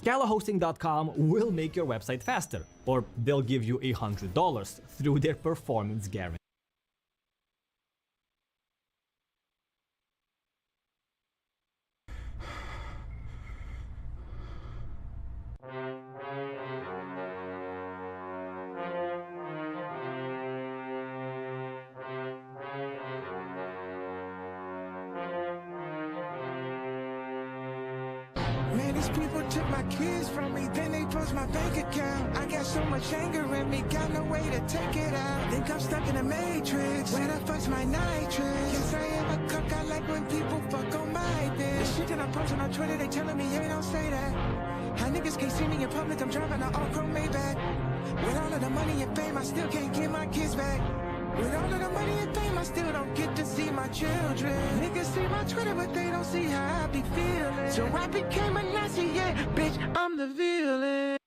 Scalahosting.com will make your website faster, or they'll give you $100 through their performance guarantee. Man, these people took my kids from me, then they froze my bank account. I got so much anger in me, got no way to take it out. Think I'm stuck in a matrix, when I fuck's my nitrous. Yes, I am a cuck, I like when people fuck on my dick. The shit that I'm posting on Twitter, they telling me, yeah, don't say that. How niggas can't see me in public, I'm driving an all-chrome Maybach. With all of the money and fame, I still can't get my kids back. With all of the money and fame, I still don't get to see my children. Niggas see my Twitter, but they don't see how I be feeling. So I became a Nazi, yeah, bitch, I'm the villain.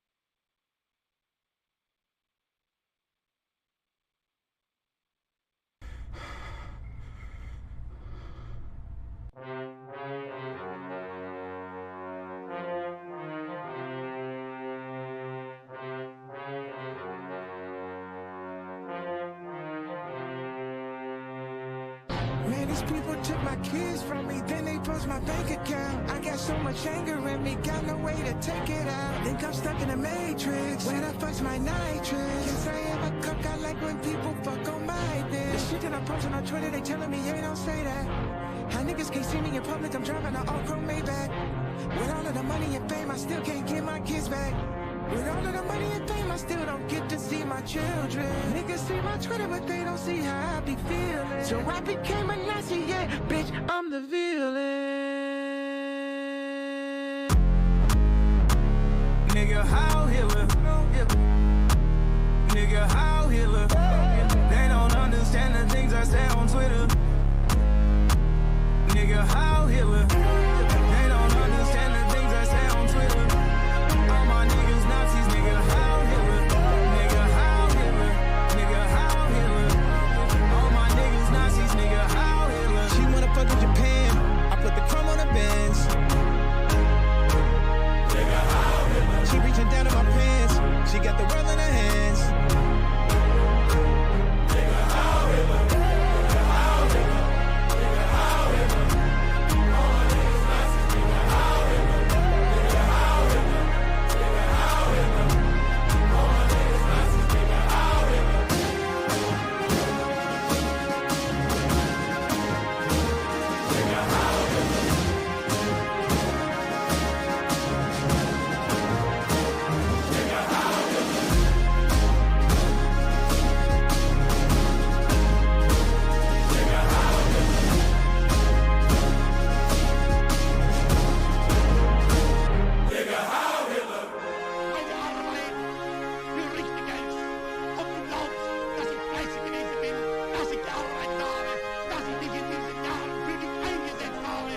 Man, these people took my kids from me, then they froze my bank account. I got so much anger in me, got no way to take it out. Think I'm stuck in a matrix, when I fuck's my nitrous. Yes, I am a cuck, I like when people fuck on my dick. The shit that I'm posting on Twitter, they telling me, yeah, don't say that. How niggas can't see me in public, I'm driving an all-chrome Maybach. With all of the money and fame, I still can't get my kids back. With all of the money and fame, I still don't get to see my children. Niggas see my Twitter, but they don't see how I be feeling. So I became a Nazi, yeah, bitch, I'm the villain. Nigga, how Hitler? Nigga, how Hitler? They don't understand the things I say on Twitter. Nigga, how Hitler? They don't understand the things I say on Twitter. All my niggas Nazis, nigga, how Hitler? Nigga, how Hitler? Nigga, how Hitler? All my niggas Nazis, nigga, how Hitler? She wanna fuck in Japan, I put the chrome on her Benz. Nigga, how Hitler? She reaching down in my pants, she got the world in her hands. Nigga, how Hitler? Nigga, how Hitler? Nigga, how Hitler? All my niggas Nazis, nigga, how Hitler? Nigga, how Hitler? Nigga, how Hitler? All my niggas Nazis, nigga, how Hitler? Nigga, how Hitler? Nigga, how Hitler? Nigga, how Hitler? Nigga, how Hitler? Meine Arbeit für richtig ist. Ob du glaubst, dass ich fleißig gewesen bin, dass ich gearbeitet habe, dass ich mich in diesen Jahren für dich eingesetzt habe,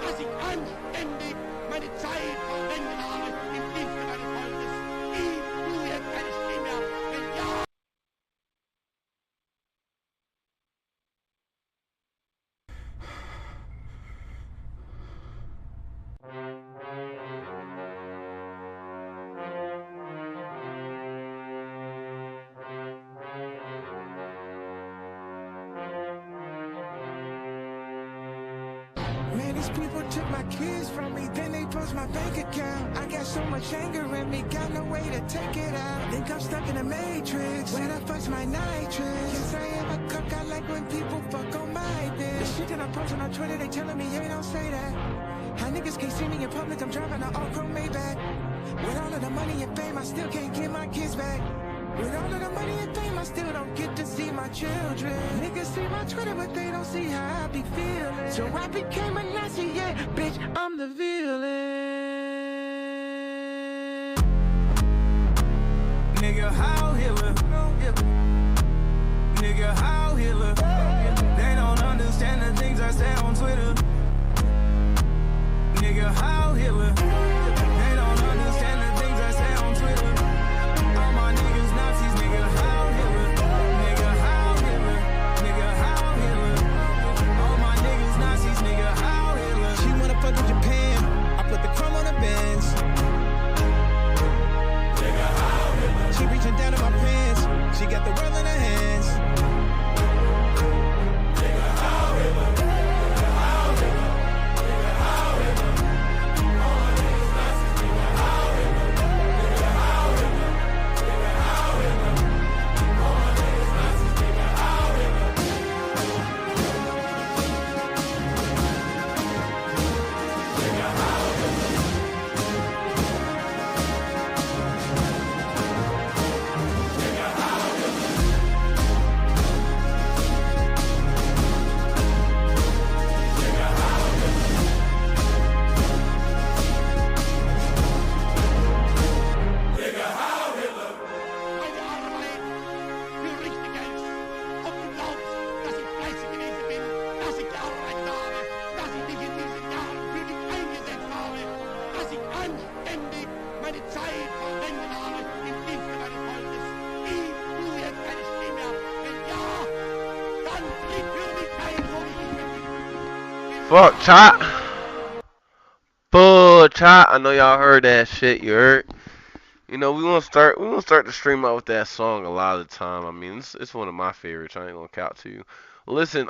dass ich anständig meine Zeit verwendet habe im Dienste deines Volkes. Gib du jetzt deine Stimme ab, denn ja, Man, these people took my kids from me, then they froze my bank account. I got so much anger in me, got no way to take it out. Think I'm stuck in a matrix, when I fuck's my nitrous. Yes, I am a cuck, I like when people fuck on my dick. The shit that I'm posting on Twitter, they telling me, yeah, don't say that. How niggas can't see me in public, I'm driving an all-chrome Maybach. With all of the money and fame, I still can't get my kids back. With all of the money and fame, I still don't get to see my children. Niggas see my Twitter, but they don't see how I be feeling. So I became a Nazi, yeah, bitch, I'm the villain. Nigga, how Hitler? Nigga, how Hitler? They don't understand the things I say on Twitter. Nigga, how Hitler? They don't understand the things I say on Twitter. All my niggas Nazis, nigga, how Hitler? Nigga, how Hitler? Nigga, how Hitler? All my niggas Nazis, nigga, how Hitler? She wanna fuck in Japan, I put the chrome on her Benz. Fuck, chat. Bull, chat. I know y'all heard that shit. You heard? You know, we want to start the stream out with that song a lot of the time. I mean, it's one of my favorites. I ain't gonna count to you. Listen,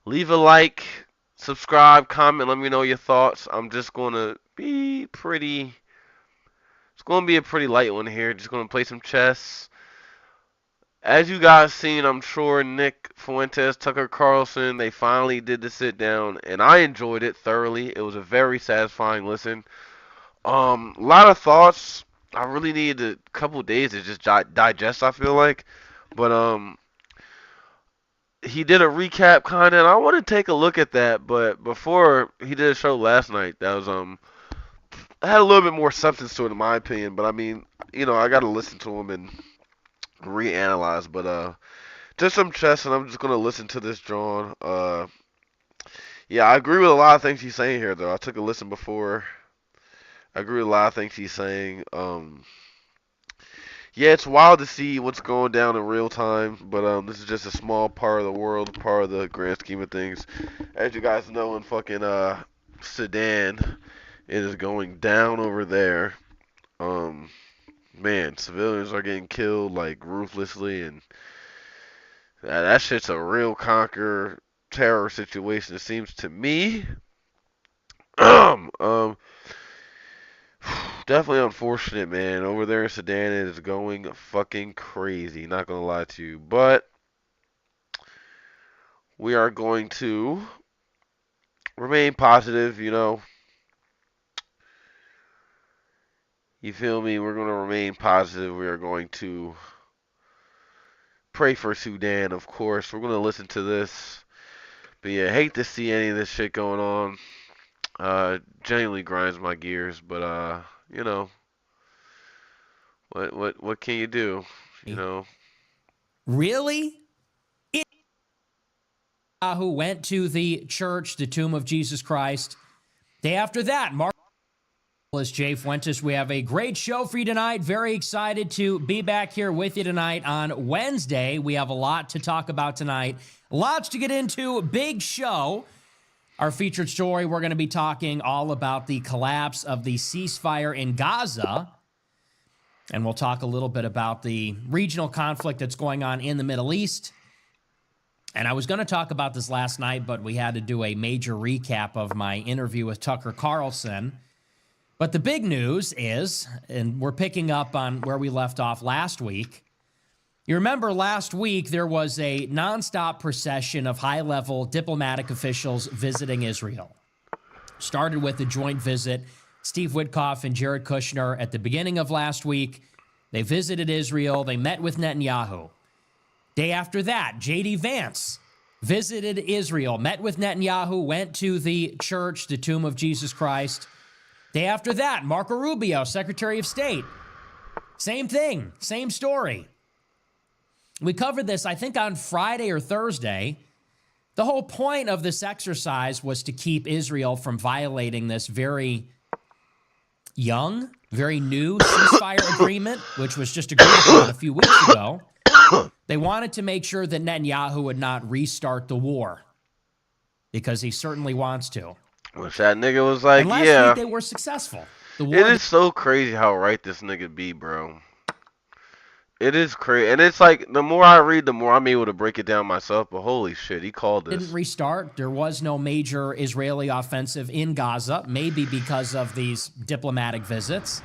leave a like, subscribe, comment, let me know your thoughts. I'm just gonna be pretty. It's gonna be a pretty light one here. Just gonna play some chess. As you guys seen, I'm sure Nick Fuentes, Tucker Carlson, they finally did the sit down, and I enjoyed it thoroughly. It was a very satisfying listen. A lot of thoughts. I really needed a couple days to just digest, I feel like. But he did a recap kind of, and I want to take a look at that. But before he did a show last night, that was I had a little bit more substance to it in my opinion. But I mean, you know, I got to listen to him and reanalyze. But just some chess, and I'm just gonna listen to this, John. Yeah, I agree with a lot of things he's saying here, though. I took a listen before. I agree with a lot of things he's saying. Yeah, it's wild to see what's going down in real time, but this is just a small part of the world, part of the grand scheme of things. As you guys know, in fucking Sudan, it is going down over there. Man, civilians are getting killed like ruthlessly, and that shit's a real conquer terror situation. It seems to me. Definitely unfortunate, man. Over there in Sudan, it is going fucking crazy. Not gonna lie to you, but we are going to remain positive. You know, you feel me? We're gonna remain positive. We are going to pray for Sudan, of course. We're gonna listen to this, but yeah, hate to see any of this shit going on. Genuinely grinds my gears, but you know, what can you do? You know. Really? Who went to the church, the tomb of Jesus Christ. Day after that, Marvelous Jay Fuentes. We have a great show for you tonight. Very excited to be back here with you tonight on Wednesday. We have a lot to talk about tonight. Lots to get into. Big show. Our featured story, we're going to be talking all about the collapse of the ceasefire in Gaza. And we'll talk a little bit about the regional conflict that's going on in the Middle East. And I was going to talk about this last night, but we had to do a major recap of my interview with Tucker Carlson. But the big news is, and we're picking up on where we left off last week. You remember last week there was a nonstop procession of high-level diplomatic officials visiting Israel. Started with a joint visit. Steve Witkoff and Jared Kushner at the beginning of last week. They visited Israel. They met with Netanyahu. Day after that, J.D. Vance visited Israel, met with Netanyahu, went to the church, the tomb of Jesus Christ. Day after that, Marco Rubio, Secretary of State. Same thing, same story. We covered this, I think, on Friday or Thursday. The whole point of this exercise was to keep Israel from violating this very young, very new ceasefire agreement, which was just agreed upon a few weeks ago. They wanted to make sure that Netanyahu would not restart the war, because he certainly wants to. Which that nigga was like, and last yeah. week they were successful. The war It is so crazy how right this nigga be, bro. It is crazy. And it's like, the more I read, the more I'm able to break it down myself. But holy shit, he called this. Didn't restart. There was no major Israeli offensive in Gaza, maybe because of these diplomatic visits.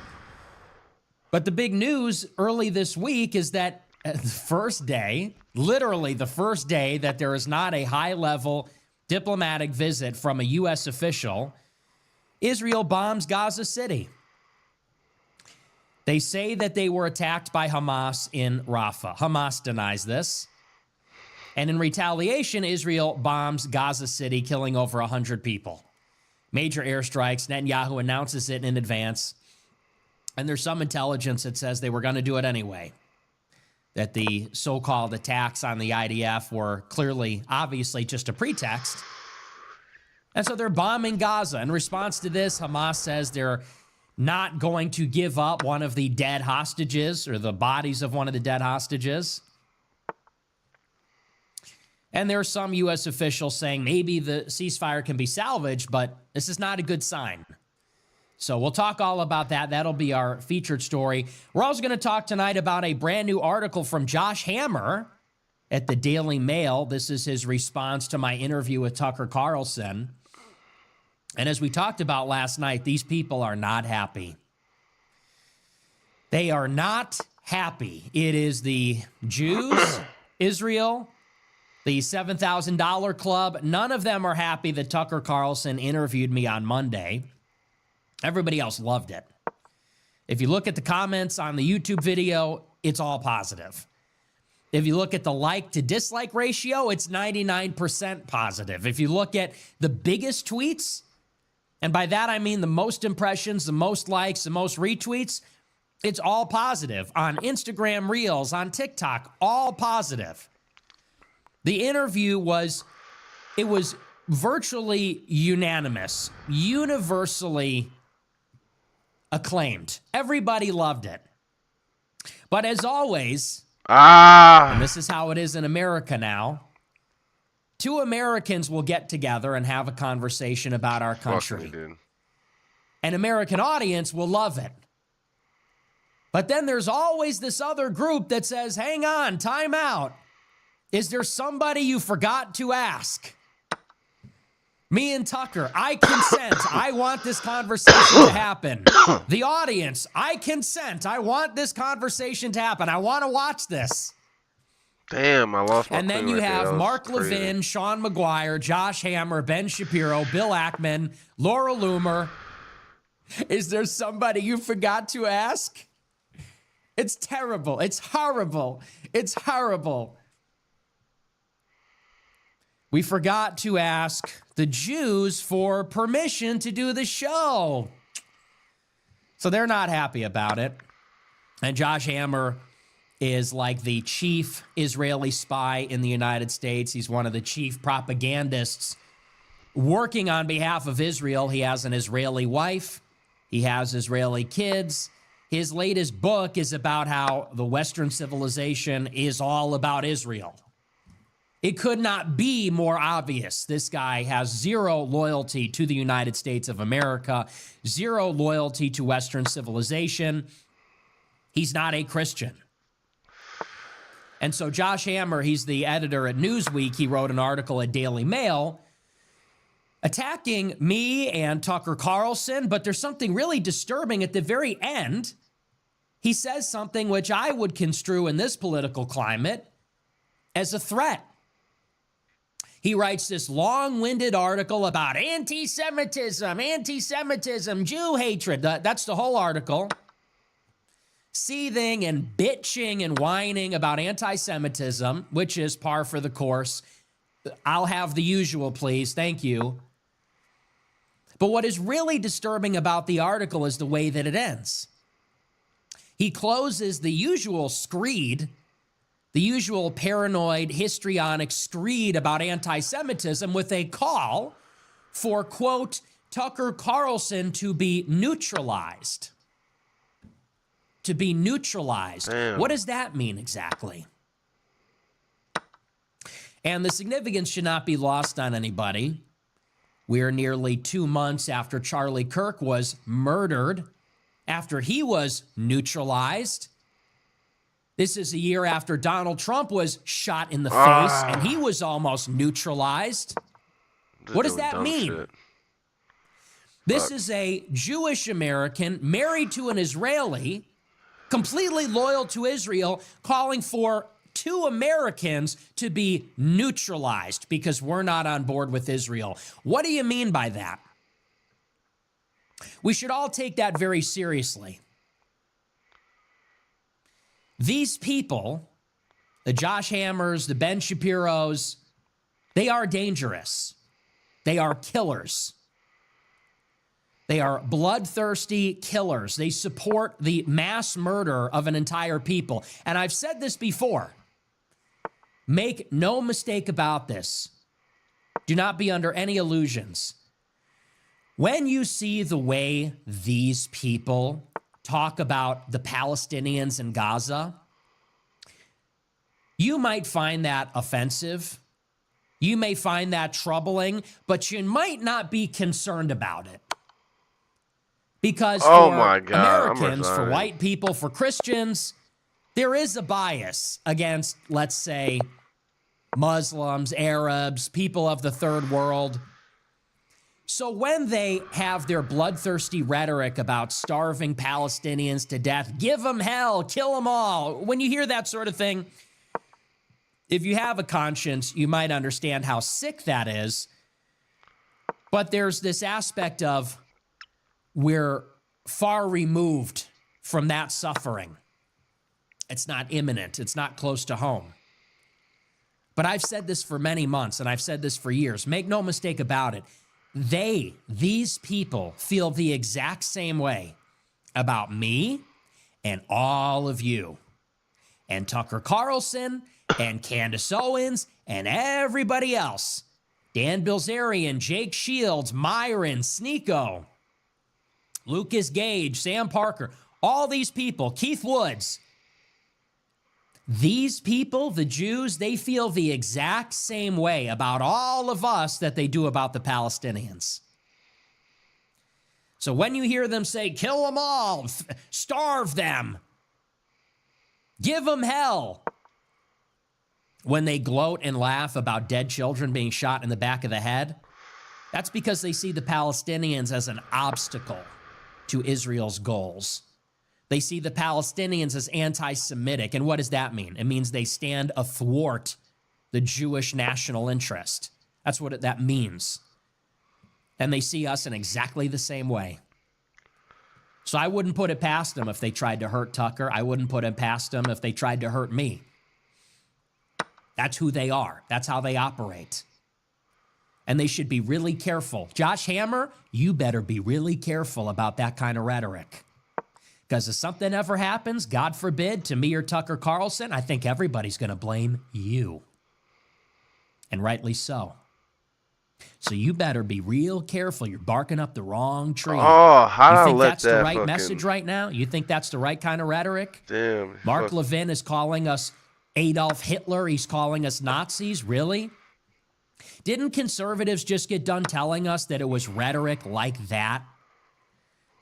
But the big news early this week is that the first day, literally the first day that there is not a high-level diplomatic visit from a U.S. official, Israel bombs Gaza City. They say that they were attacked by Hamas in Rafah. Hamas denies this. And in retaliation, Israel bombs Gaza City, killing over 100 people. Major airstrikes. Netanyahu announces it in advance. And there's some intelligence that says they were going to do it anyway. That the so-called attacks on the IDF were clearly, obviously, just a pretext. And so they're bombing Gaza. In response to this, Hamas says they're not going to give up one of the dead hostages, or the bodies of one of the dead hostages. And there are some U.S. officials saying maybe the ceasefire can be salvaged, but this is not a good sign. So we'll talk all about that. That'll be our featured story. We're also going to talk tonight about a brand new article from Josh Hammer at the Daily Mail. This is his response to my interview with Tucker Carlson. And as we talked about last night, these people are not happy. They are not happy. It is the Jews, Israel, the $7,000 club. None of them are happy that Tucker Carlson interviewed me on Monday. Everybody else loved it. If you look at the comments on the YouTube video, it's all positive. If you look at the like to dislike ratio, it's 99% positive. If you look at the biggest tweets, and by that I mean the most impressions, the most likes, the most retweets, it's all positive. On Instagram Reels, on TikTok, all positive. The interview was virtually unanimous, universally acclaimed. Everybody loved it. But as always, and this is how it is in America now, two Americans will get together and have a conversation about our country. An American audience will love it. But then there's always this other group that says, hang on, time out. Is there somebody you forgot to ask? Me and Tucker, I consent. I want this conversation to happen. The audience, I consent. I want this conversation to happen. I want to watch this. Damn, I lost my And then you have Mark Levin, Sean McGuire, Josh Hammer, Ben Shapiro, Bill Ackman, Laura Loomer. Is there somebody you forgot to ask? It's terrible. It's horrible. It's horrible. We forgot to ask the Jews for permission to do the show. So they're not happy about it. And Josh Hammer is like the chief Israeli spy in the United States. He's one of the chief propagandists working on behalf of Israel. He has an Israeli wife. He has Israeli kids. His latest book is about how the Western civilization is all about Israel. It could not be more obvious. This guy has zero loyalty to the United States of America, zero loyalty to Western civilization. He's not a Christian. And so Josh Hammer, he's the editor at Newsweek. He wrote an article at Daily Mail attacking me and Tucker Carlson, but there's something really disturbing at the very end. He says something which I would construe in this political climate as a threat. He writes this long-winded article about anti-Semitism, Jew hatred. That's the whole article. Seething and bitching and whining about anti-Semitism, which is par for the course. I'll have the usual, please. Thank you. But what is really disturbing about the article is the way that it ends. He closes the usual screed, the usual paranoid, histrionic screed about anti-Semitism with a call for, quote, Tucker Carlson to be neutralized. To be neutralized. Damn. What does that mean exactly? And the significance should not be lost on anybody. We're nearly 2 months after Charlie Kirk was murdered, after he was neutralized. This is a year after Donald Trump was shot in the face, and he was almost neutralized. What does that mean? Shit. This is a Jewish American married to an Israeli, completely loyal to Israel, calling for two Americans to be neutralized because we're not on board with Israel. What do you mean by that? We should all take that very seriously. These people, the Josh Hammers, the Ben Shapiros, they are dangerous. They are killers. They are bloodthirsty killers. They support the mass murder of an entire people. And I've said this before. Make no mistake about this. Do not be under any illusions. When you see the way these people talk about the Palestinians in Gaza, you might find that offensive. You may find that troubling, but you might not be concerned about it. Because Oh for my God, I'm Americans, for resigning. white people, for Christians, there is a bias against, let's say, Muslims, Arabs, people of the third world. So when they have their bloodthirsty rhetoric about starving Palestinians to death, give them hell, kill them all, when you hear that sort of thing, if you have a conscience, you might understand how sick that is. But there's this aspect of we're far removed from that suffering. It's not imminent. It's not close to home. But I've said this for many months, and I've said this for years. Make no mistake about it. These people feel the exact same way about me and all of you and Tucker Carlson and Candace Owens and everybody else. Dan Bilzerian, Jake Shields, Myron, Sneeko, Lucas Gage, Sam Parker, all these people, Keith Woods. These people, the Jews, they feel the exact same way about all of us that they do about the Palestinians. So when you hear them say, kill them all, starve them, give them hell, when they gloat and laugh about dead children being shot in the back of the head, that's because they see the Palestinians as an obstacle to Israel's goals. They see the Palestinians as anti-Semitic. And what does that mean? It means they stand athwart the Jewish national interest. That's what that means. And they see us in exactly the same way. So I wouldn't put it past them if they tried to hurt Tucker. I wouldn't put it past them if they tried to hurt me. That's who they are. That's how they operate. And they should be really careful. Josh Hammer, you better be really careful about that kind of rhetoric. Because if something ever happens, God forbid, to me or Tucker Carlson, I think everybody's going to blame you. And rightly so. So you better be real careful. You're barking up the wrong tree. Oh, how you did I think let that's that the right fucking... message right now? You think that's the right kind of rhetoric? Damn. Mark fuck. Levin is calling us Adolf Hitler. He's calling us Nazis. Really? Didn't conservatives just get done telling us that it was rhetoric like that?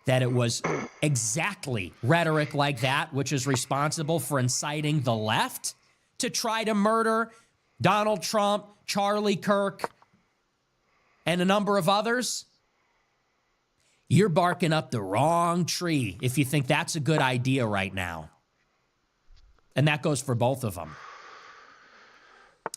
That it was exactly rhetoric like that which is responsible for inciting the left to try to murder Donald Trump, Charlie Kirk, and a number of others? You're barking up the wrong tree if you think that's a good idea right now. And that goes for both of them.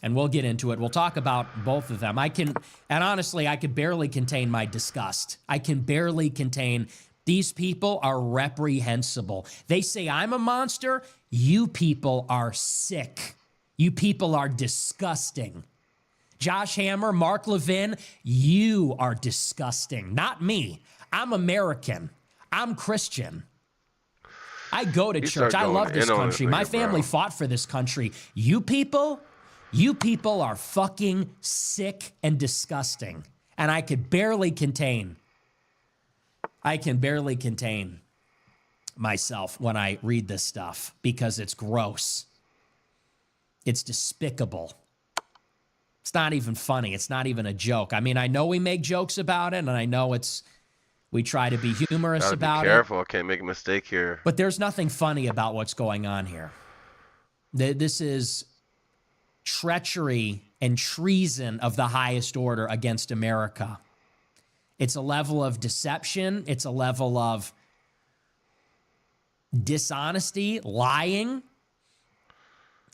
And we'll get into it. We'll talk about both of them. And honestly, I could barely contain my disgust. I can barely contain. These people are reprehensible. They say I'm a monster. You people are sick. You people are disgusting. Josh Hammer, Mark Levin, you are disgusting. Not me. I'm American. I'm Christian. I go to church. I love this country. My family fought for this country. You people are fucking sick and disgusting. And I can barely contain myself when I read this stuff because it's gross. It's despicable. It's not even funny. It's not even a joke. I mean, I know we make jokes about it, and I know we try to be humorous about it. Be careful. I can't make a mistake here. But there's nothing funny about what's going on here. This is treachery and treason of the highest order against America. It's a level of deception. It's a level of dishonesty, lying.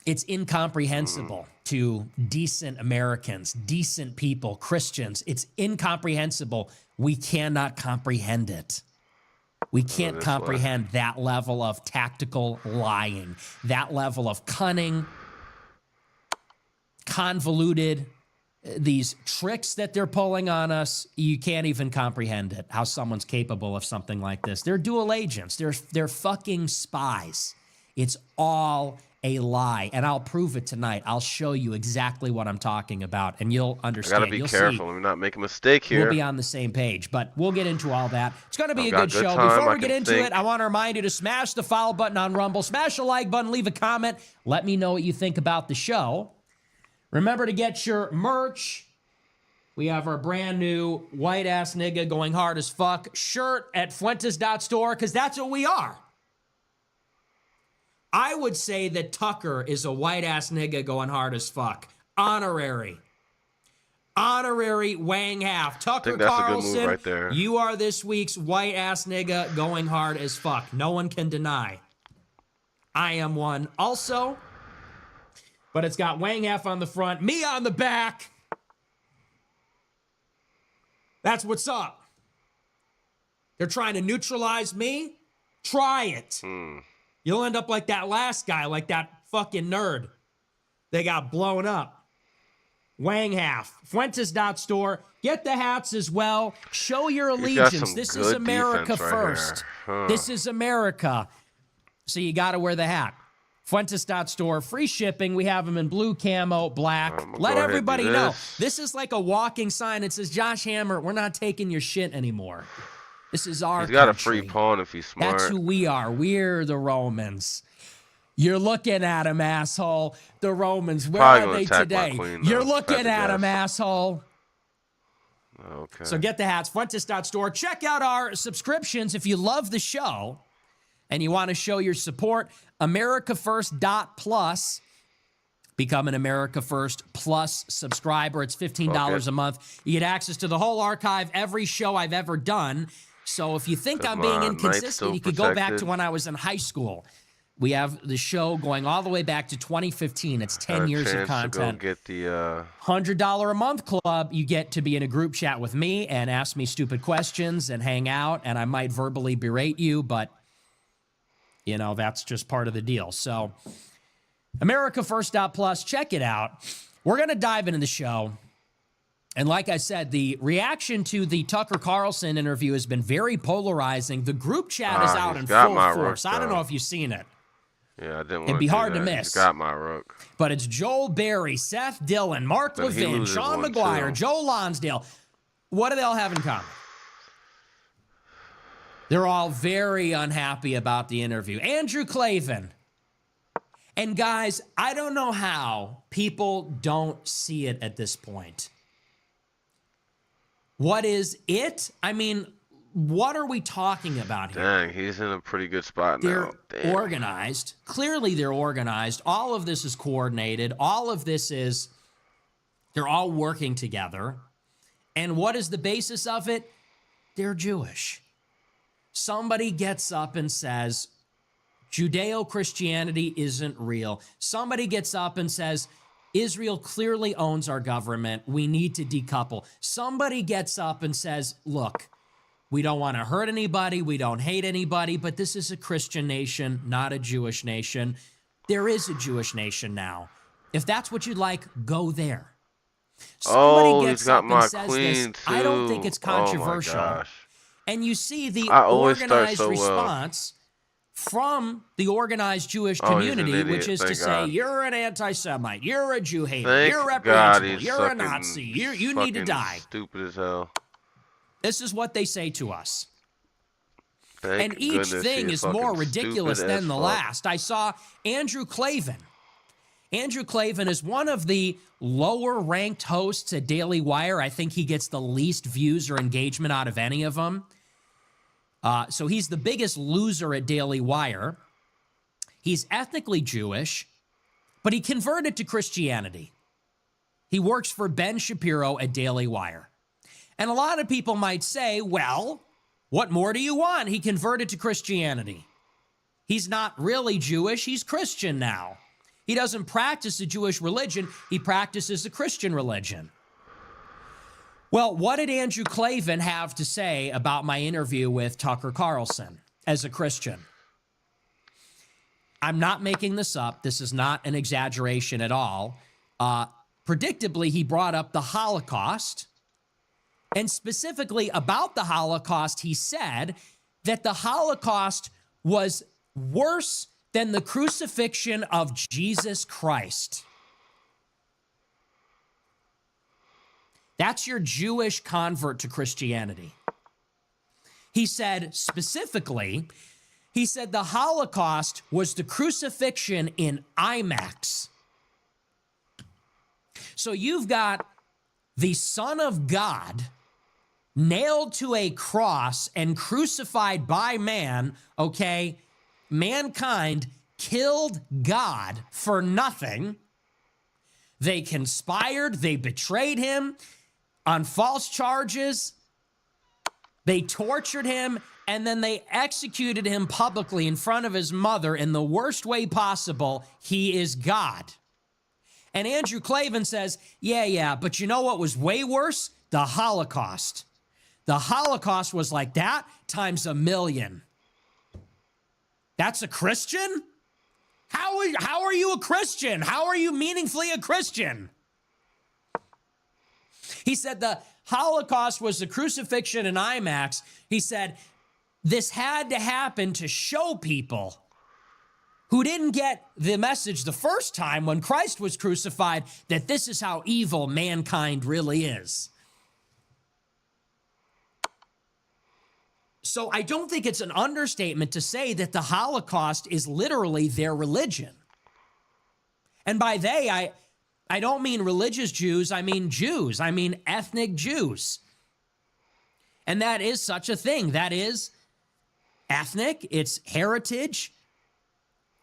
It's incomprehensible to decent Americans, decent people, Christians. It's incomprehensible. We cannot comprehend it. We can't comprehend that level of tactical lying, that level of cunning, convoluted, these tricks that they're pulling on us. You can't even comprehend it, how someone's capable of something like this. They're dual agents. They're fucking spies. It's all a lie, and I'll prove it tonight. I'll show you exactly what I'm talking about, and you'll understand. I gotta be careful. Let me not make a mistake here. We'll be on the same page, but we'll get into all that. It's going to be a good show. Before we get into it, I want to remind you to smash the follow button on Rumble, smash the like button, leave a comment. Let me know what you think about the show. Remember to get your merch. We have our brand new white ass nigga going hard as fuck shirt at Fuentes.store, because that's what we are. I would say that Tucker is a white ass nigga going hard as fuck. Honorary Wang Half. Tucker that's a good Carlson, move right there. you are this week's white ass nigga going hard as fuck. No one can deny. I am one also. But it's got Wang Half on the front, me on the back. That's what's up. They're trying to neutralize me. Try it. You'll end up like that last guy, like that fucking nerd. They got blown up. Wang Half. Fuentes.store. Get the hats as well. Show your allegiance. This is America first. This is America. So you got to wear the hat. Fuentes.store. Free shipping. We have them in blue camo, black. Let everybody know. This is like a walking sign. It says, Josh Hammer, we're not taking your shit anymore. This is our He's got country. a free pawn if he's smart. That's who we are. We're the Romans. You're looking at him, asshole. The Romans. Where are they today? You're looking at him, asshole. Okay. So get the hats. Fuentes.store. Check out our subscriptions if you love the show and you want to show your support. AmericaFirst.plus. Become an America First Plus subscriber. It's $15 a month. You get access to the whole archive, every show I've ever done. So if you think I'm being inconsistent, you could go back to when I was in high school. We have the show going all the way back to 2015. It's 10 years of content. To go get the $100 a month club. You get to be in a group chat with me and ask me stupid questions and hang out, and I might verbally berate you, but, you know, that's just part of the deal. So AmericaFirst.plus, check it out. We're going to dive into the show. And like I said, the reaction to the Tucker Carlson interview has been very polarizing. The group chat is out in full force. I don't know if you've seen it. Yeah, I didn't want It'd be hard to miss. He's got my rook. But it's Joel Berry, Seth Dillon, Mark Levin, Sean McGuire, Joe Lonsdale. What do they all have in common? They're all very unhappy about the interview. Andrew Klavan. And guys, I don't know how people don't see it at this point. What is it? I mean, what are we talking about here? Dang, he's in a pretty good spot now. They're organized. Clearly, they're organized. All of this is coordinated. All of this is, they're all working together. And what is the basis of it? They're Jewish. Somebody gets up and says, Judeo-Christianity isn't real. Somebody gets up and says, Israel clearly owns our government. We need to decouple. Somebody gets up and says, look, we don't want to hurt anybody. We don't hate anybody, but this is a Christian nation, not a Jewish nation. There is a Jewish nation now. If that's what you'd like, go there. Somebody gets up and says this. I don't think it's controversial. Oh my gosh. And you see the organized response from the organized Jewish community, which is to say, you're an anti-Semite, you're a Jew hater, you're reprehensible, you're a Nazi, you need to die. Stupid as hell. This is what they say to us. And each thing is more ridiculous than the last. I saw Andrew Klavan. Andrew Klavan is one of the lower-ranked hosts at Daily Wire. I think he gets the least views or engagement out of any of them. So he's the biggest loser at Daily Wire. He's ethnically Jewish, but he converted to Christianity. He works for Ben Shapiro at Daily Wire. And a lot of people might say, well, what more do you want? He converted to Christianity. He's not really Jewish. He's Christian now. He doesn't practice the Jewish religion. He practices the Christian religion. Well, what did Andrew Klavan have to say about my interview with Tucker Carlson as a Christian? I'm not making this up. This is not an exaggeration at all. Predictably, he brought up the Holocaust. And specifically about the Holocaust, he said that the Holocaust was worse than the crucifixion of Jesus Christ. That's your Jewish convert to Christianity. He said specifically, he said the Holocaust was the crucifixion in IMAX. So you've got the Son of God nailed to a cross and crucified by man, okay? Mankind killed God for nothing. They conspired, they betrayed him on false charges, they tortured him, and then they executed him publicly in front of his mother in the worst way possible. He is God. And Andrew Klavan says, yeah, but you know what was way worse? The Holocaust. The Holocaust was like that times 1,000,000. That's a Christian? How are you a Christian? How are you meaningfully a Christian? He said the Holocaust was the crucifixion in IMAX. He said this had to happen to show people who didn't get the message the first time when Christ was crucified that this is how evil mankind really is. So I don't think it's an understatement to say that the Holocaust is literally their religion. And by they, I don't mean religious Jews, I mean Jews. I mean ethnic Jews. And that is such a thing. That is ethnic, it's heritage.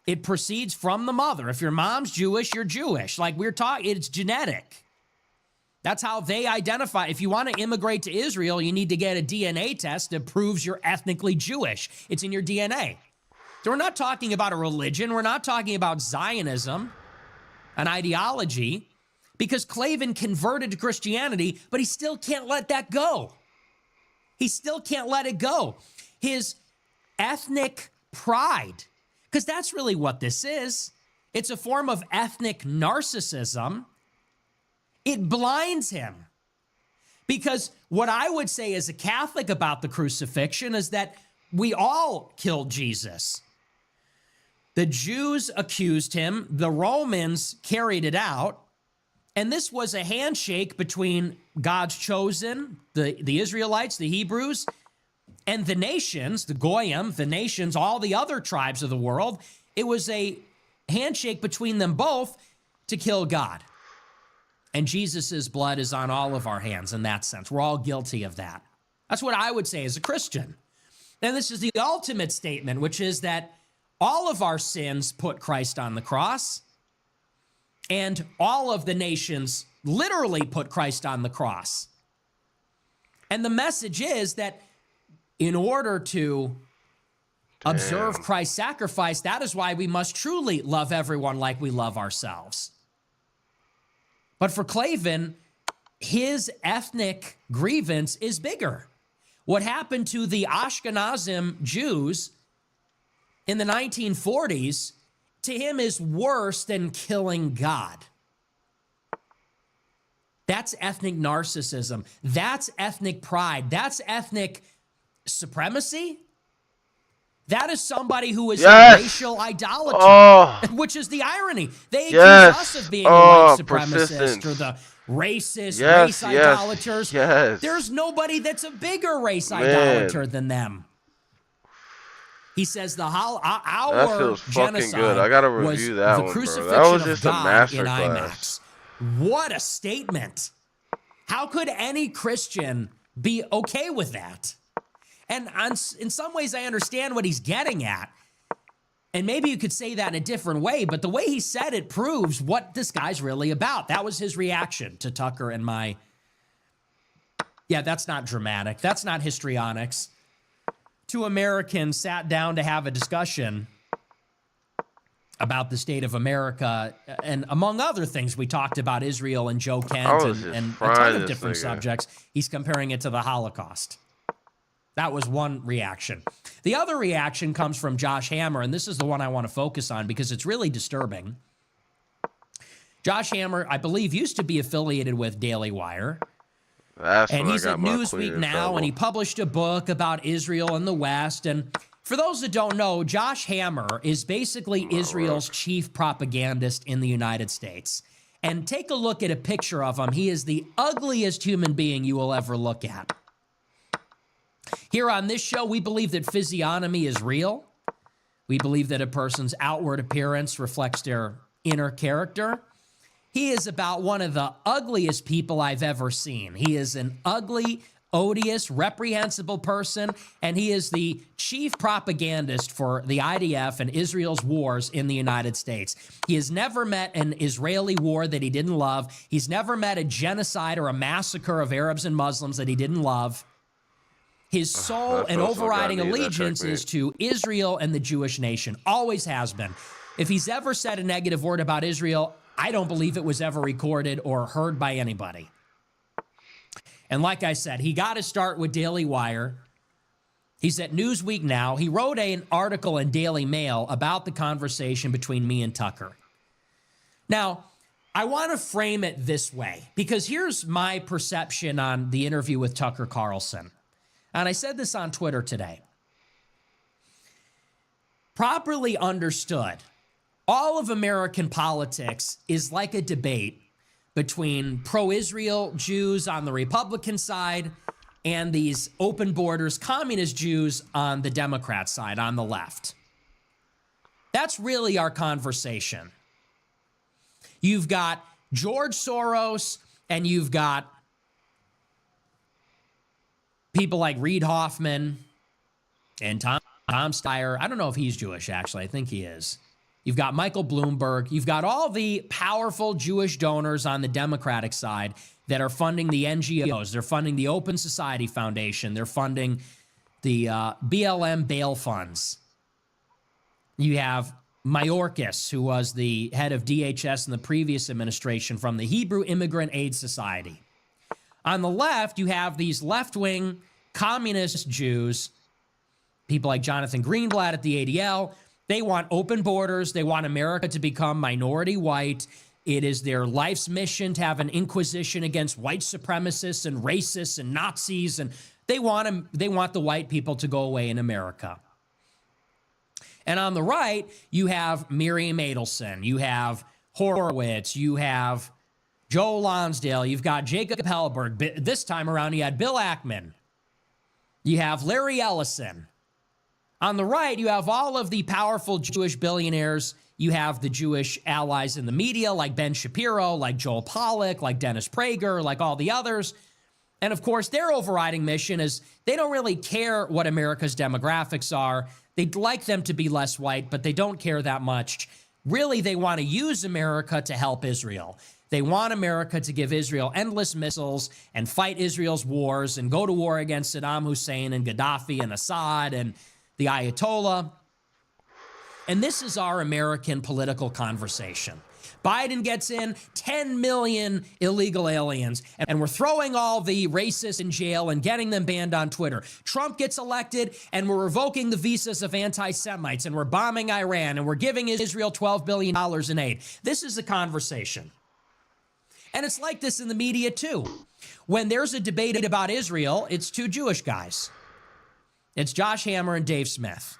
It proceeds from the mother. If your mom's Jewish, you're Jewish. Like we're talking, it's genetic. That's how they identify. If you want to immigrate to Israel, you need to get a DNA test that proves you're ethnically Jewish. It's in your DNA. So we're not talking about a religion. We're not talking about Zionism, an ideology, because Klavan converted to Christianity, but he still can't let that go. He still can't let it go. His ethnic pride, because that's really what this is. It's a form of ethnic narcissism. It blinds him. Because what I would say as a Catholic about the crucifixion is that we all killed Jesus. The Jews accused him, the Romans carried it out, and this was a handshake between God's chosen, the Israelites, the Hebrews, and the nations, the Goyim, the nations, all the other tribes of the world. It was a handshake between them both to kill God. And Jesus' blood is on all of our hands in that sense. We're all guilty of that. That's what I would say as a Christian. And this is the ultimate statement, which is that all of our sins put Christ on the cross, and all of the nations literally put Christ on the cross. And the message is that in order to observe Christ's sacrifice, that is why we must truly love everyone like we love ourselves. But for Klavan, his ethnic grievance is bigger. What happened to the Ashkenazim Jews in the 1940s, to him is worse than killing God. That's ethnic narcissism. That's ethnic pride. That's ethnic supremacy. That is somebody who is a racial idolater, which is the irony. They accuse us of being a white supremacist or the racist, race idolaters. There's nobody that's a bigger race idolater than them. He says our genocide good. I gotta review that the crucifixion that was just of God in IMAX. What a statement. How could any Christian be okay with that? And in some ways, I understand what he's getting at. And maybe you could say that in a different way, but the way he said it proves what this guy's really about. That was his reaction to Tucker and my... Yeah, that's not dramatic. That's not histrionics. Two Americans sat down to have a discussion about the state of America, and among other things, we talked about Israel and Joe Kent and a ton of different subjects. He's comparing it to the Holocaust. That was one reaction. The other reaction comes from Josh Hammer, and this is the one I want to focus on because it's really disturbing. Josh Hammer, I believe, used to be affiliated with Daily Wire. And he's at Newsweek now, and he published a book about Israel and the West. And for those that don't know, Josh Hammer is basically Israel's chief propagandist in the United States. And take a look at a picture of him. He is the ugliest human being you will ever look at. Here on this show, we believe that physiognomy is real. We believe that a person's outward appearance reflects their inner character. He is about one of the ugliest people I've ever seen. He is an ugly, odious, reprehensible person, and he is the chief propagandist for the IDF and Israel's wars in the United States. He has never met an Israeli war that he didn't love. He's never met a genocide or a massacre of Arabs and Muslims that he didn't love. His sole That's and also overriding got me, that allegiance checkmate. is to Israel and the Jewish nation. Always has been. If he's ever said a negative word about Israel, I don't believe it was ever recorded or heard by anybody. And like I said, he got to start with Daily Wire. He's at Newsweek now. He wrote an article in Daily Mail about the conversation between me and Tucker. Now, I want to frame it this way, because here's my perception on the interview with Tucker Carlson. And I said this on Twitter today. Properly understood, all of American politics is like a debate between pro-Israel Jews on the Republican side and these open borders communist Jews on the Democrat side, on the left. That's really our conversation. You've got George Soros and you've got people like Reid Hoffman and Tom Steyer. I don't know if he's Jewish, actually. I think he is. You've got Michael Bloomberg. You've got all the powerful Jewish donors on the Democratic side that are funding the NGOs. They're funding the Open Society Foundation. They're funding the BLM bail funds. You have Mayorkas, who was the head of DHS in the previous administration, from the Hebrew Immigrant Aid Society. On the left, you have these left-wing communist Jews, people like Jonathan Greenblatt at the ADL. They want open borders. They want America to become minority white. It is their life's mission to have an inquisition against white supremacists and racists and Nazis, and they want the white people to go away in America. And on the right, you have Miriam Adelson, you have Horowitz, you have Joe Lonsdale, you've got Jacob Hellberg. This time around, you had Bill Ackman. You have Larry Ellison. On the right, you have all of the powerful Jewish billionaires. You have the Jewish allies in the media, like Ben Shapiro, like Joel Pollack, like Dennis Prager, like all the others. And of course, their overriding mission is they don't really care what America's demographics are. They'd like them to be less white, but they don't care that much. Really, they want to use America to help Israel. They want America to give Israel endless missiles and fight Israel's wars and go to war against Saddam Hussein and Gaddafi and Assad and the Ayatollah. And this is our American political conversation. Biden gets in 10 million illegal aliens, and we're throwing all the racists in jail and getting them banned on Twitter. Trump gets elected, and we're revoking the visas of anti-Semites, and we're bombing Iran, and we're giving Israel $12 billion in aid. This is the conversation. And it's like this in the media, too. When there's a debate about Israel, it's two Jewish guys. It's Josh Hammer and Dave Smith.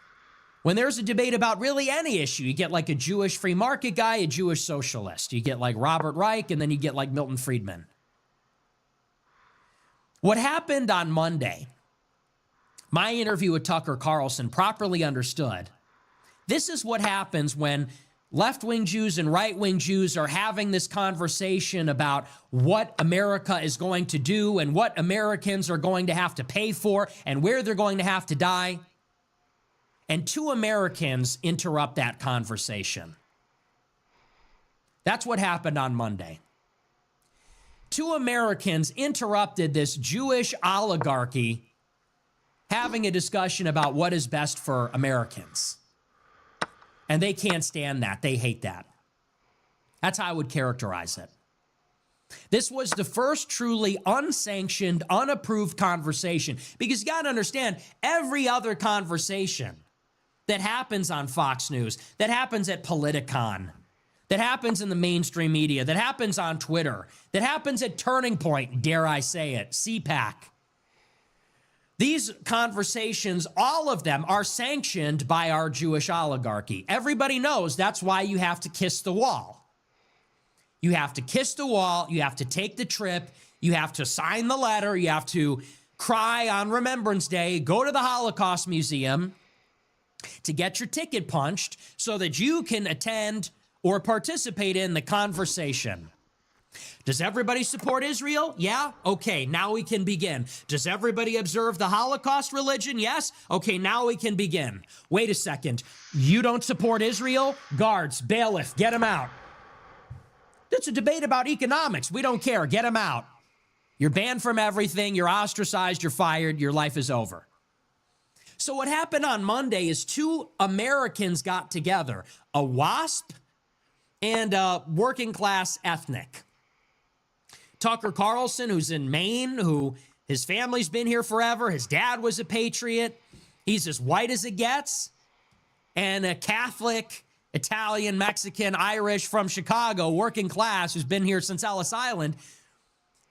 When there's a debate about really any issue, you get like a Jewish free market guy, a Jewish socialist. You get like Robert Reich, and then you get like Milton Friedman. What happened on Monday, my interview with Tucker Carlson, properly understood, this is what happens when left-wing Jews and right-wing Jews are having this conversation about what America is going to do and what Americans are going to have to pay for and where they're going to have to die. And two Americans interrupt that conversation. That's what happened on Monday. Two Americans interrupted this Jewish oligarchy having a discussion about what is best for Americans. And they can't stand that. They hate that. That's how I would characterize it. This was the first truly unsanctioned, unapproved conversation. Because you got to understand, every other conversation that happens on Fox News, that happens at Politicon, that happens in the mainstream media, that happens on Twitter, that happens at Turning Point, dare I say it, CPAC. These conversations, all of them, are sanctioned by our Jewish oligarchy. Everybody knows that's why you have to kiss the wall. You have to kiss the wall. You have to take the trip. You have to sign the letter. You have to cry on Remembrance Day, go to the Holocaust Museum to get your ticket punched so that you can attend or participate in the conversation. Does everybody support Israel? Yeah? Okay, now we can begin. Does everybody observe the Holocaust religion? Yes? Okay, now we can begin. Wait a second. You don't support Israel? Guards, bailiff, get him out. It's a debate about economics. We don't care. Get him out. You're banned from everything. You're ostracized. You're fired. Your life is over. So what happened on Monday is two Americans got together, a WASP and a working class ethnic. Tucker Carlson, who's in Maine, who his family's been here forever. His dad was a patriot. He's as white as it gets. And a Catholic, Italian, Mexican, Irish from Chicago, working class, who's been here since Ellis Island.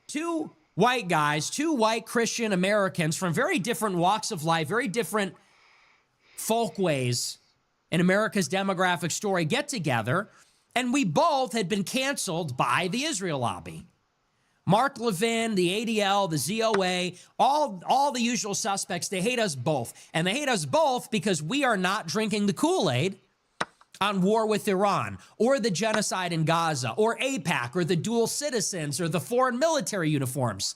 Two white guys, two white Christian Americans from very different walks of life, very different folkways in America's demographic story get together. And we both had been canceled by the Israel lobby. Mark Levin, the ADL, the ZOA, all the usual suspects, they hate us both. And they hate us both because we are not drinking the Kool-Aid on war with Iran or the genocide in Gaza or AIPAC or the dual citizens or the foreign military uniforms.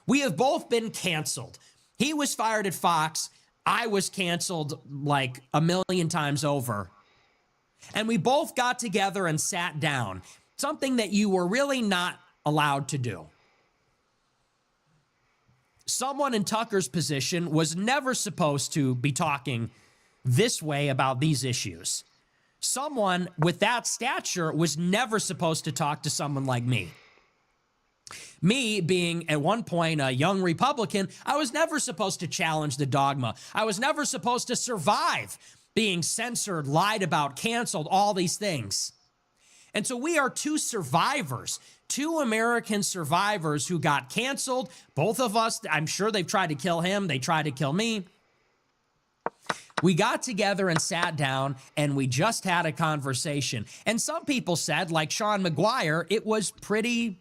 We have both been canceled. He was fired at Fox. I was canceled like a million times over. And we both got together and sat down, something that you were really not allowed to do. Someone in Tucker's position was never supposed to be talking this way about these issues. Someone with that stature was never supposed to talk to someone like me. Me being at one point a young Republican, I was never supposed to challenge the dogma. I was never supposed to survive being censored, lied about, canceled, all these things. And so we are two survivors, two American survivors who got canceled. Both of us, I'm sure they've tried to kill him. They tried to kill me. We got together and sat down and we just had a conversation. And some people said, like Sean McGuire, it was pretty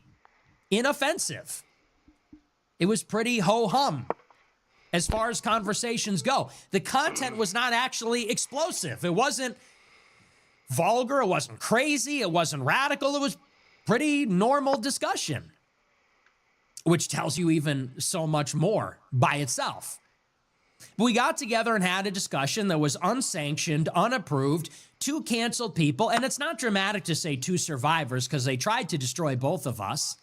inoffensive. It was pretty ho-hum as far as conversations go. The content was not actually explosive. It wasn't vulgar. It wasn't crazy. It wasn't radical. It was pretty normal discussion, which tells you even so much more by itself. We got together and had a discussion that was unsanctioned, unapproved, two canceled people. And it's not dramatic to say two survivors because they tried to destroy both of us.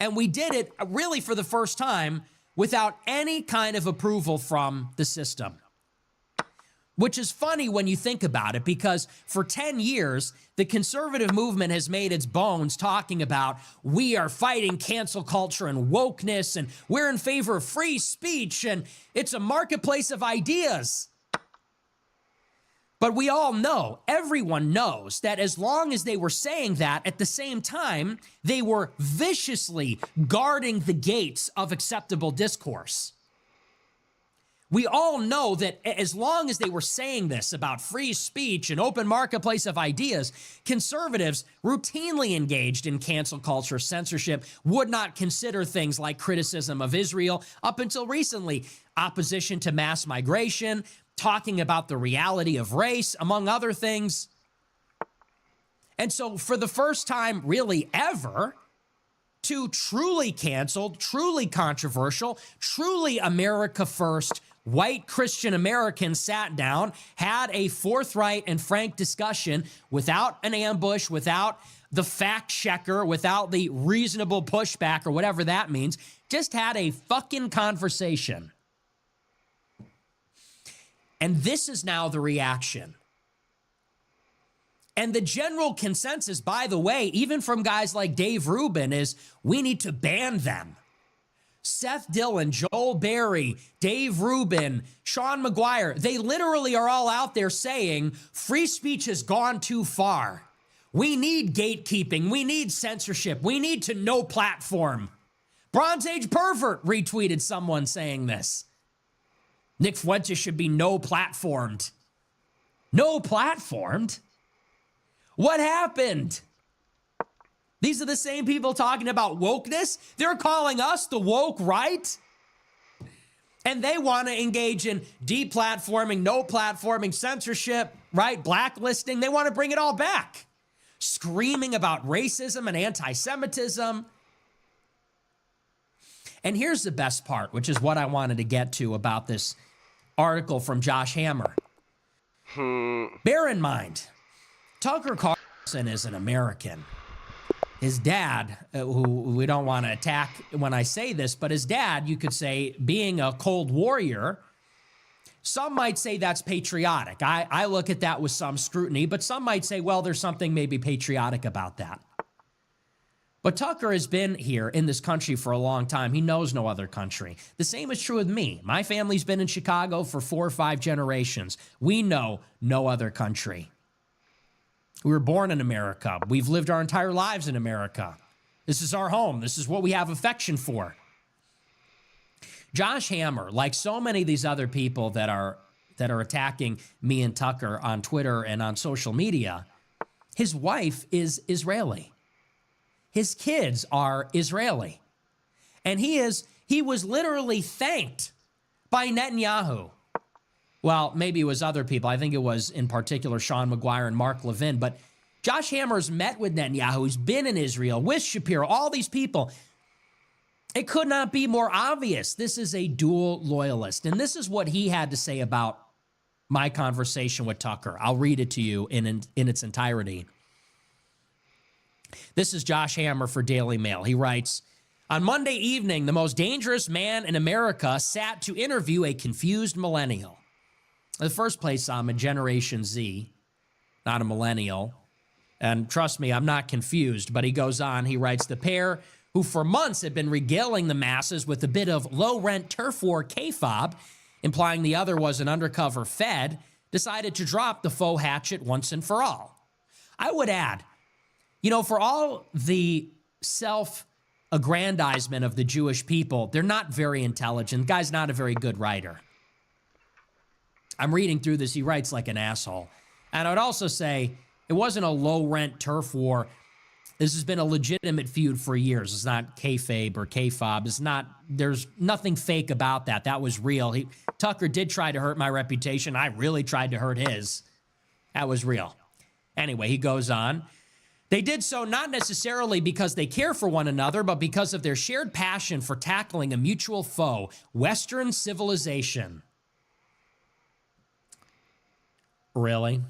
And we did it really for the first time without any kind of approval from the system. Which is funny when you think about it, because for 10 years, the conservative movement has made its bones talking about we are fighting cancel culture and wokeness, and we're in favor of free speech, and it's a marketplace of ideas. But we all know, everyone knows, that as long as they were saying that, at the same time, they were viciously guarding the gates of acceptable discourse. We all know that as long as they were saying this about free speech and open marketplace of ideas, conservatives routinely engaged in cancel culture, censorship, would not consider things like criticism of Israel up until recently, opposition to mass migration, talking about the reality of race, among other things. And so for the first time really ever, two truly canceled, truly controversial, truly America first white Christian Americans sat down, had a forthright and frank discussion without an ambush, without the fact checker, without the reasonable pushback or whatever that means, just had a fucking conversation. And this is now the reaction. And the general consensus, by the way, even from guys like Dave Rubin, is we need to ban them. Seth Dillon, Joel Berry, Dave Rubin, Sean McGuire, they literally are all out there saying free speech has gone too far. We need gatekeeping. We need censorship. We need to no platform. Bronze Age pervert retweeted someone saying this. Nick Fuentes should be no platformed. No platformed? What happened? These are the same people talking about wokeness. They're calling us the woke right. And they want to engage in deplatforming, no platforming, censorship, right? Blacklisting. They want to bring it all back. screaming about racism and anti-Semitism. And here's the best part, which is what I wanted to get to about this article from Josh Hammer. Bear in mind, Tucker Carlson is an American. His dad, who we don't want to attack when I say this, but his dad, you could say, being a Cold Warrior, some might say that's patriotic. I look at that with some scrutiny, but some might say, well, there's something maybe patriotic about that. But Tucker has been here in this country for a long time. He knows no other country. The same is true with me. My family's been in Chicago for 4 or 5 generations. We know no other country. We were born in America. We've lived our entire lives in America. This is our home. This is what we have affection for. Josh Hammer, like so many of these other people that are attacking me and Tucker on Twitter and on social media, his wife is Israeli. His kids are Israeli. And he was literally thanked by Netanyahu. Well, maybe it was other people. I think it was in particular Sean McGuire and Mark Levin. But Josh Hammer's met with Netanyahu. He's been in Israel with Shapiro, all these people. It could not be more obvious. This is a dual loyalist. And this is what he had to say about my conversation with Tucker. I'll read it to you in its entirety. This is Josh Hammer for Daily Mail. He writes, on Monday evening, the most dangerous man in America sat to interview a confused millennial. In the first place, I'm a Generation Z, not a millennial. And trust me, I'm not confused. But he goes on, he writes, the pair who for months had been regaling the masses with a bit of low-rent turf war kayfabe, implying the other was an undercover Fed, decided to drop the faux hatchet once and for all. I would add, for all the self-aggrandizement of the Jewish people, they're not very intelligent. The guy's not a very good writer. I'm reading through this. He writes like an asshole. And I would also say it wasn't a low-rent turf war. This has been a legitimate feud for years. It's not kayfabe or kayfob. There's nothing fake about that. That was real. Tucker did try to hurt my reputation. I really tried to hurt his. That was real. Anyway, he goes on. They did so not necessarily because they care for one another, but because of their shared passion for tackling a mutual foe, Western civilization. Really?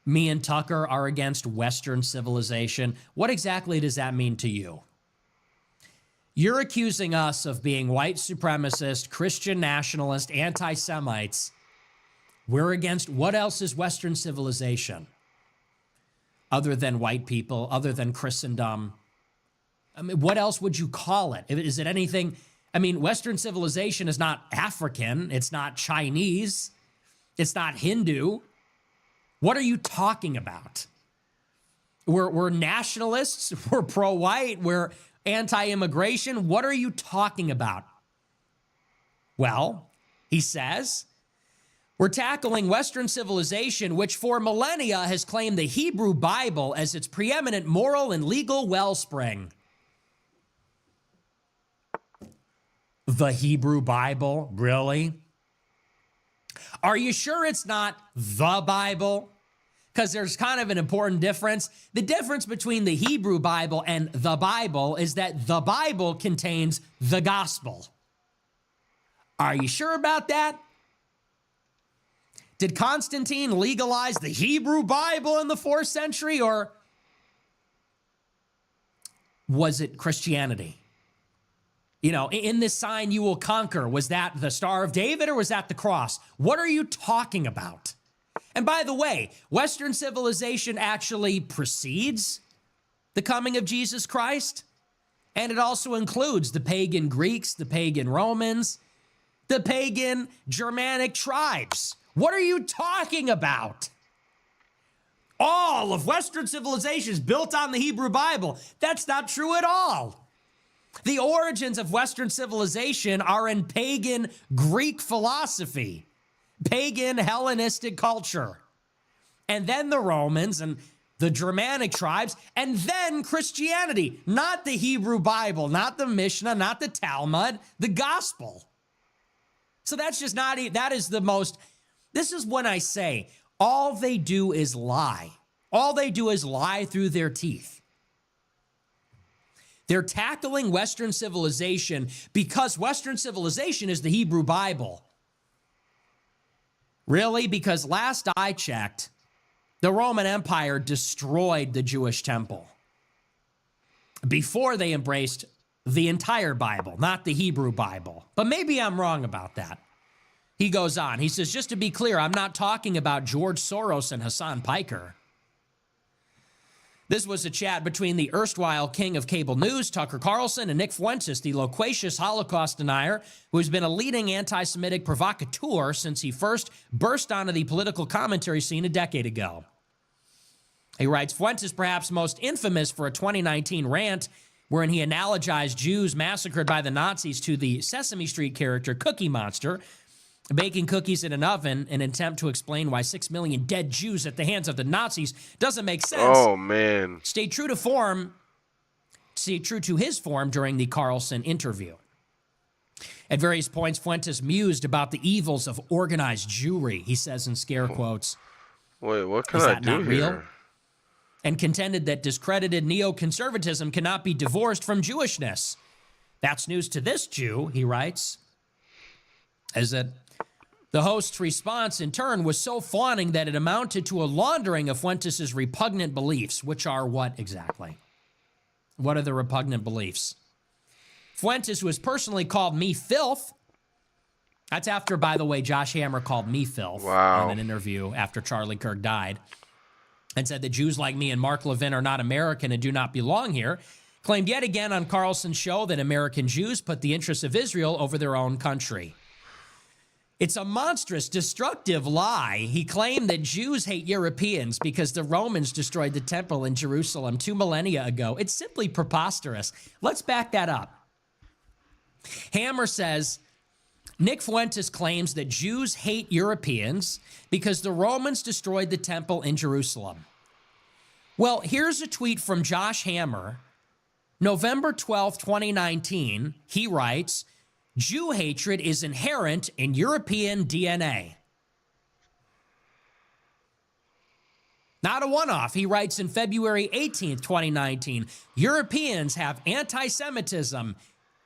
Me and Tucker are against Western civilization. What exactly does that mean to you? You're accusing us of being white supremacist, Christian nationalist, anti-Semites. We're against what else is Western civilization? Other than white people, other than Christendom. I mean, what else would you call it? Is it anything? I mean, Western civilization is not African. It's not Chinese. It's not Hindu. What are you talking about? We're nationalists. We're pro-white. We're anti-immigration. What are you talking about? Well, he says, we're tackling Western civilization, which for millennia has claimed the Hebrew Bible as its preeminent moral and legal wellspring. The Hebrew Bible? Really? Are you sure it's not the Bible? Because there's kind of an important difference. The difference between the Hebrew Bible and the Bible is that the Bible contains the gospel. Are you sure about that? Did Constantine legalize the Hebrew Bible in the 4th century, or was it Christianity? In this sign you will conquer, was that the Star of David or was that the cross? What are you talking about? And by the way, Western civilization actually precedes the coming of Jesus Christ, and it also includes the pagan Greeks, the pagan Romans, the pagan Germanic tribes. What are you talking about? All of Western civilization is built on the Hebrew Bible. That's not true at all. The origins of Western civilization are in pagan Greek philosophy, pagan Hellenistic culture, and then the Romans and the Germanic tribes, and then Christianity, not the Hebrew Bible, not the Mishnah, not the Talmud, the gospel. So that's just not, that is the most, this is when I say all they do is lie. All they do is lie through their teeth. They're tackling Western civilization because Western civilization is the Hebrew Bible. Really? Because last I checked, the Roman Empire destroyed the Jewish temple before they embraced the entire Bible, not the Hebrew Bible. But maybe I'm wrong about that. He goes on. He says, just to be clear, I'm not talking about George Soros and Hassan Piker. This was a chat between the erstwhile king of cable news, Tucker Carlson, and Nick Fuentes, the loquacious Holocaust denier who's been a leading anti-Semitic provocateur since he first burst onto the political commentary scene a decade ago. He writes, Fuentes perhaps most infamous for a 2019 rant wherein he analogized Jews massacred by the Nazis to the Sesame Street character Cookie Monster, baking cookies in an oven in an attempt to explain why 6 million dead Jews at the hands of the Nazis doesn't make sense. Oh, man. Stayed true to his form during the Carlson interview. At various points, Fuentes mused about the evils of organized Jewry, he says in scare quotes. Wait, what can Is I that do not here? real? And contended that discredited neoconservatism cannot be divorced from Jewishness. That's news to this Jew, he writes. As that the host's response, in turn, was so fawning that it amounted to a laundering of Fuentes' repugnant beliefs, which are what exactly? What are the repugnant beliefs? Fuentes, who has personally called me filth. That's after, by the way, Josh Hammer called me filth Wow. in an interview after Charlie Kirk died, and said that Jews like me and Mark Levin are not American and do not belong here. Claimed yet again on Carlson's show that American Jews put the interests of Israel over their own country. It's a monstrous, destructive lie. He claimed that Jews hate Europeans because the Romans destroyed the temple in Jerusalem 2 millennia ago. It's simply preposterous. Let's back that up. Hammer says, Nick Fuentes claims that Jews hate Europeans because the Romans destroyed the temple in Jerusalem. Well, here's a tweet from Josh Hammer, November 12, 2019. He writes, Jew hatred is inherent in European DNA. Not a one-off. He writes in February 18th, 2019, Europeans have anti-Semitism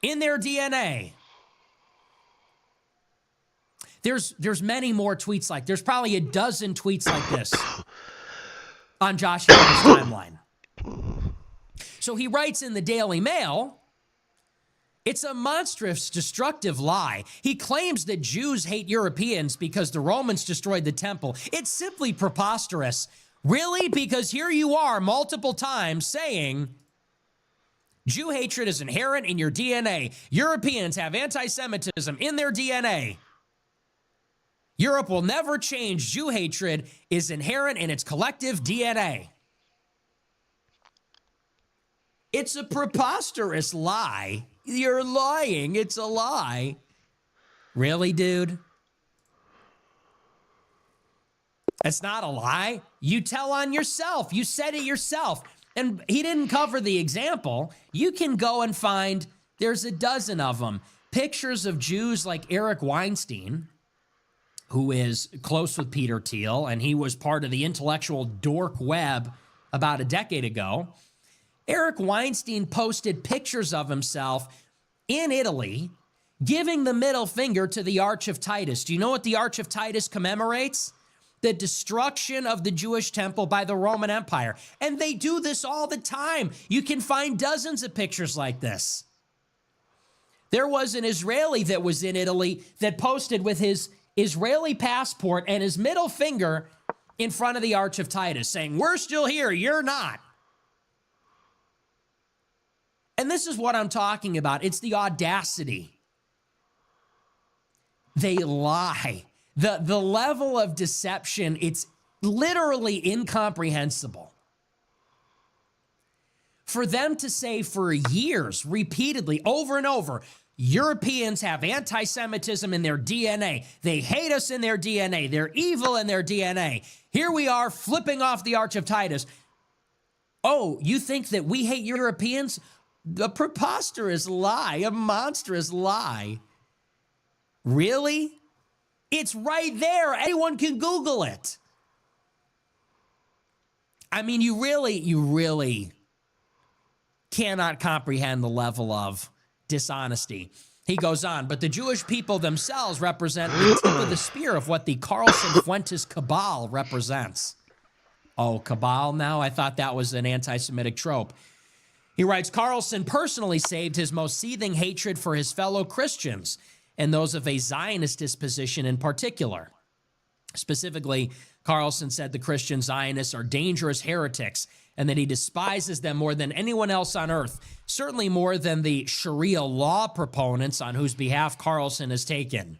in their DNA. There's many more tweets like, there's probably a dozen tweets like this on Josh Hammer's timeline. So he writes in the Daily Mail, it's a monstrous, destructive lie. He claims that Jews hate Europeans because the Romans destroyed the temple. It's simply preposterous. Really? Because here you are multiple times saying Jew hatred is inherent in your DNA. Europeans have anti-Semitism in their DNA. Europe will never change. Jew hatred is inherent in its collective DNA. It's a preposterous lie. You're lying. It's a lie. Really, dude? It's not a lie. You tell on yourself. You said it yourself. And he didn't cover the example. You can go and find, there's a dozen of them. Pictures of Jews like Eric Weinstein, who is close with Peter Thiel, and he was part of the intellectual dork web about a decade ago. Eric Weinstein posted pictures of himself in Italy giving the middle finger to the Arch of Titus. Do you know what the Arch of Titus commemorates? The destruction of the Jewish temple by the Roman Empire. And they do this all the time. You can find dozens of pictures like this. There was an Israeli that was in Italy that posted with his Israeli passport and his middle finger in front of the Arch of Titus saying, we're still here, you're not. And this is what I'm talking about. It's the audacity. They lie. The level of deception, it's literally incomprehensible. For them to say for years, repeatedly, over and over, Europeans have anti-Semitism in their DNA. They hate us in their DNA. They're evil in their DNA. Here we are flipping off the Arch of Titus. Oh, you think that we hate Europeans? A preposterous lie, a monstrous lie. Really? It's right there. Anyone can Google it. I mean, you really cannot comprehend the level of dishonesty. He goes on, but the Jewish people themselves represent the tip of the spear of what the Carlson Fuentes cabal represents. Oh, cabal now? I thought that was an anti-Semitic trope. He writes, Carlson personally saved his most seething hatred for his fellow Christians and those of a Zionist disposition in particular. Specifically, Carlson said the Christian Zionists are dangerous heretics and that he despises them more than anyone else on earth, certainly more than the Sharia law proponents on whose behalf Carlson has taken.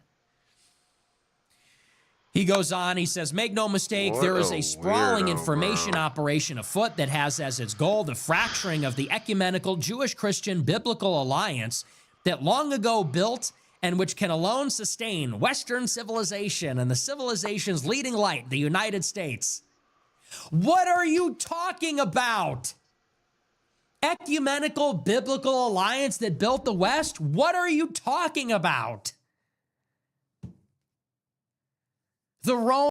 He goes on, he says, make no mistake, there is a sprawling information operation afoot that has as its goal the fracturing of the ecumenical Jewish-Christian biblical alliance that long ago built and which can alone sustain Western civilization and the civilization's leading light, the United States. What are you talking about? Ecumenical biblical alliance that built the West? What are you talking about? The Rome